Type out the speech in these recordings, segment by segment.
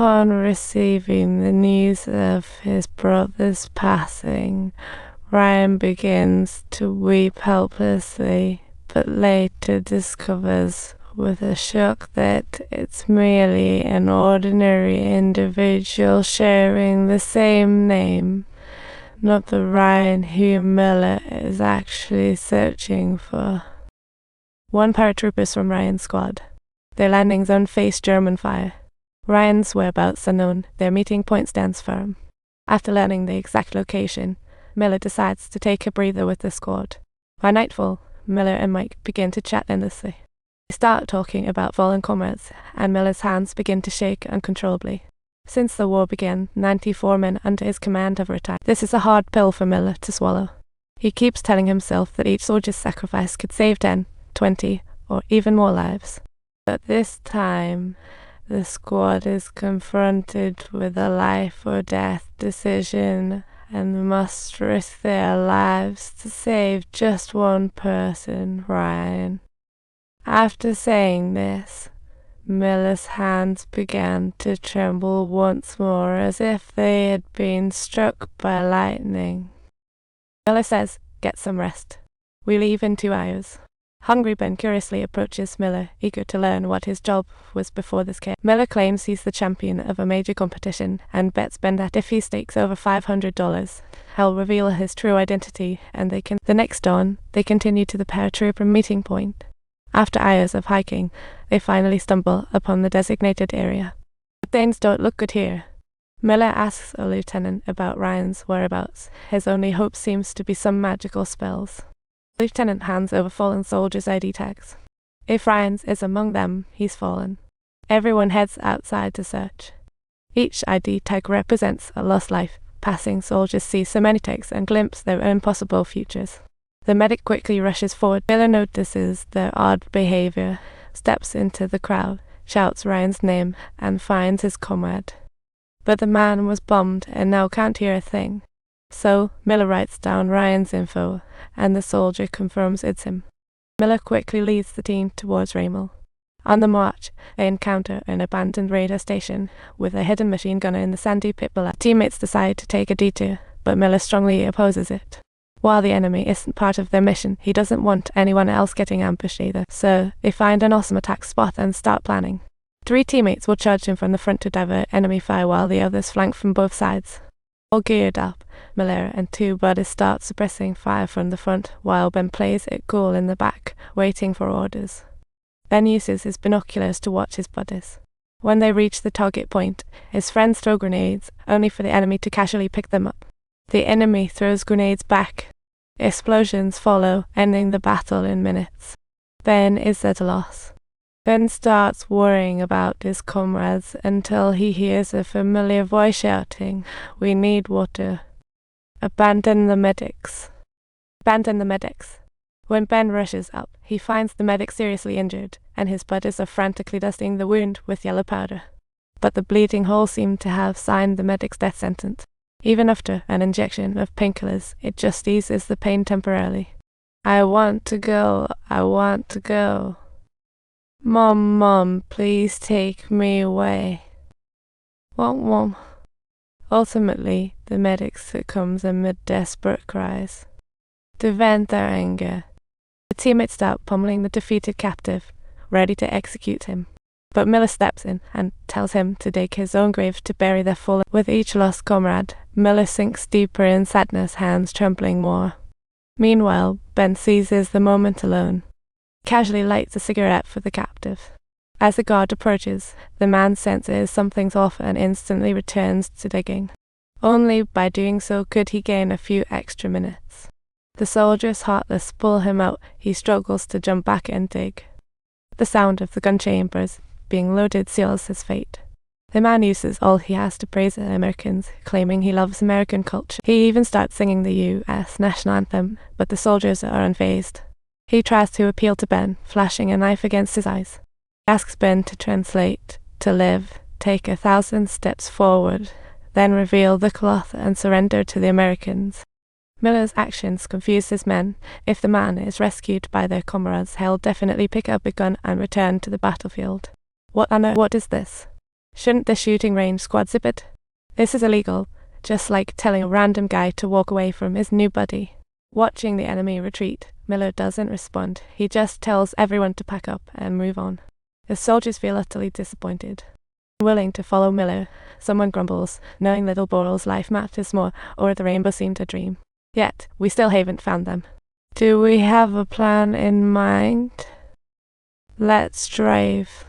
Upon receiving the news of his brother's passing, Ryan begins to weep helplessly, but later discovers with a shock that it's merely an ordinary individual sharing the same name, not the Ryan who Miller is actually searching for. One paratroopers from Ryan's squad. Their landing zone faced German fire. Ryan's whereabouts are known, their meeting point stands firm. After learning the exact location, Miller decides to take a breather with the squad. By nightfall, Miller and Mike begin to chat endlessly. They start talking about fallen comrades, and Miller's hands begin to shake uncontrollably. Since the war began, 94 men under his command have retired. This is a hard pill for Miller to swallow. He keeps telling himself that each soldier's sacrifice could save 10, 20, or even more lives. But this time, the squad is confronted with a life or death decision and must risk their lives to save just one person, Ryan. After saying this, Miller's hands began to tremble once more as if they had been struck by lightning. Miller says, "Get some rest. We leave in 2 hours." Hungry Ben curiously approaches Miller, eager to learn what his job was before this case. Miller claims he's the champion of a major competition and bets Ben that if he stakes over $500, he'll reveal his true identity, and the next dawn, they continue to the paratrooper meeting point. After hours of hiking, they finally stumble upon the designated area. But things don't look good here. Miller asks a lieutenant about Ryan's whereabouts. His only hope seems to be some magical spells. The lieutenant hands over fallen soldiers' ID tags. If Ryan's is among them, he's fallen. Everyone heads outside to search. Each ID tag represents a lost life. Passing soldiers see so many tags and glimpse their own possible futures. The medic quickly rushes forward. Miller notices their odd behavior, steps into the crowd, shouts Ryan's name, and finds his comrade. But the man was bombed and now can't hear a thing. So Miller writes down Ryan's info, and the soldier confirms it's him. Miller quickly leads the team towards Ramel. On the march, they encounter an abandoned radar station with a hidden machine gunner in the sandy pit below. Teammates decide to take a detour, but Miller strongly opposes it. While the enemy isn't part of their mission, he doesn't want anyone else getting ambushed either, so they find an awesome attack spot and start planning. 3 teammates will charge him from the front to divert enemy fire while the others flank from both sides. All geared up, Miller and 2 buddies start suppressing fire from the front while Ben plays it cool in the back, waiting for orders. Ben uses his binoculars to watch his buddies. When they reach the target point, his friends throw grenades, only for the enemy to casually pick them up. The enemy throws grenades back. Explosions follow, ending the battle in minutes. Ben is at a loss. Ben starts worrying about his comrades until he hears a familiar voice shouting, "We need water. Abandon the medics. Abandon the medics." When Ben rushes up, he finds the medic seriously injured, and his buddies are frantically dusting the wound with yellow powder. But the bleeding hole seemed to have signed the medic's death sentence. Even after an injection of painkillers, it just eases the pain temporarily. "I want to go. I want to go. Mom, please take me away. Wom." Ultimately, the medic succumbs amid desperate cries. To vent their anger, the teammates start pummeling the defeated captive, ready to execute him. But Miller steps in and tells him to dig his own grave to bury their fallen. With each lost comrade, Miller sinks deeper in sadness, hands trembling more. Meanwhile, Ben seizes the moment alone. Casually lights a cigarette for the captive. As the guard approaches, the man senses something's off and instantly returns to digging. Only by doing so could he gain a few extra minutes. The soldiers, heartless, pull him out. He struggles to jump back and dig. The sound of the gun chambers being loaded seals his fate. The man uses all he has to praise the Americans, claiming he loves American culture. He even starts singing the U.S. national anthem, but the soldiers are unfazed. He tries to appeal to Ben, flashing a knife against his eyes. He asks Ben to translate, to live, take 1,000 steps forward, then reveal the cloth and surrender to the Americans. Miller's actions confuse his men. If the man is rescued by their comrades, he'll definitely pick up a gun and return to the battlefield. What is this? Shouldn't the shooting range squad zip it? This is illegal, just like telling a random guy to walk away from his new buddy. Watching the enemy retreat, Miller doesn't respond. He just tells everyone to pack up and move on. The soldiers feel utterly disappointed. Willing to follow Miller, someone grumbles, knowing Little Boral's life matters more, or the rainbow seemed a dream. Yet, we still haven't found them. Do we have a plan in mind? Let's drive.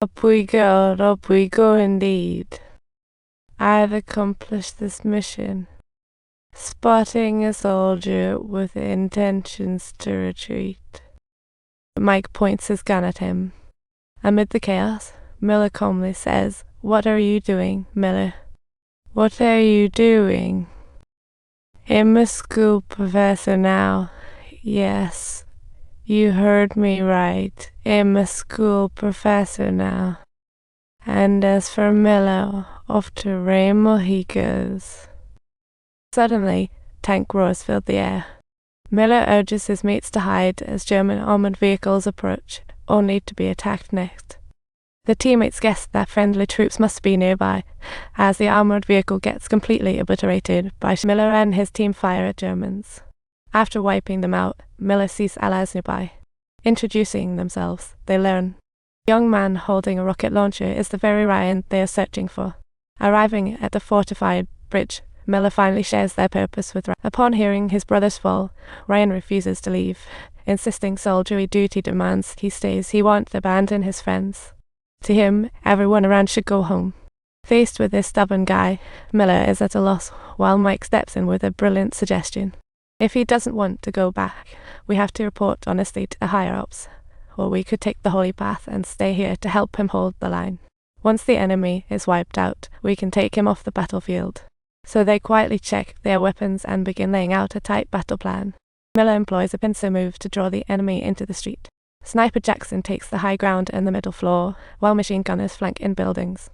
Up we go indeed. I've accomplished this mission, spotting a soldier with intentions to retreat. Mike points his gun at him. Amid the chaos, Miller calmly says, "What are you doing, Miller? What are you doing?" "I'm a school professor now. Yes, you heard me right. I'm a school professor now. And as for Miller, off to Rainbow he goes." Suddenly, tank roars filled the air. Miller urges his mates to hide as German armored vehicles approach, only to be attacked next. The teammates guess that friendly troops must be nearby, as the armored vehicle gets completely obliterated by Miller and his team fire at Germans. After wiping them out, Miller sees allies nearby. Introducing themselves, they learn. The young man holding a rocket launcher is the very Ryan they are searching for. Arriving at the fortified bridge, Miller finally shares their purpose with Ryan. Upon hearing his brother's fall, Ryan refuses to leave, insisting soldierly duty demands he stays. He won't abandon his friends. To him, everyone around should go home. Faced with this stubborn guy, Miller is at a loss, while Mike steps in with a brilliant suggestion. If he doesn't want to go back, we have to report honestly to the higher-ups, or we could take the holy path and stay here to help him hold the line. Once the enemy is wiped out, we can take him off the battlefield. So they quietly check their weapons and begin laying out a tight battle plan. Miller employs a pincer move to draw the enemy into the street. Sniper Jackson takes the high ground and the middle floor, while machine gunners flank in buildings.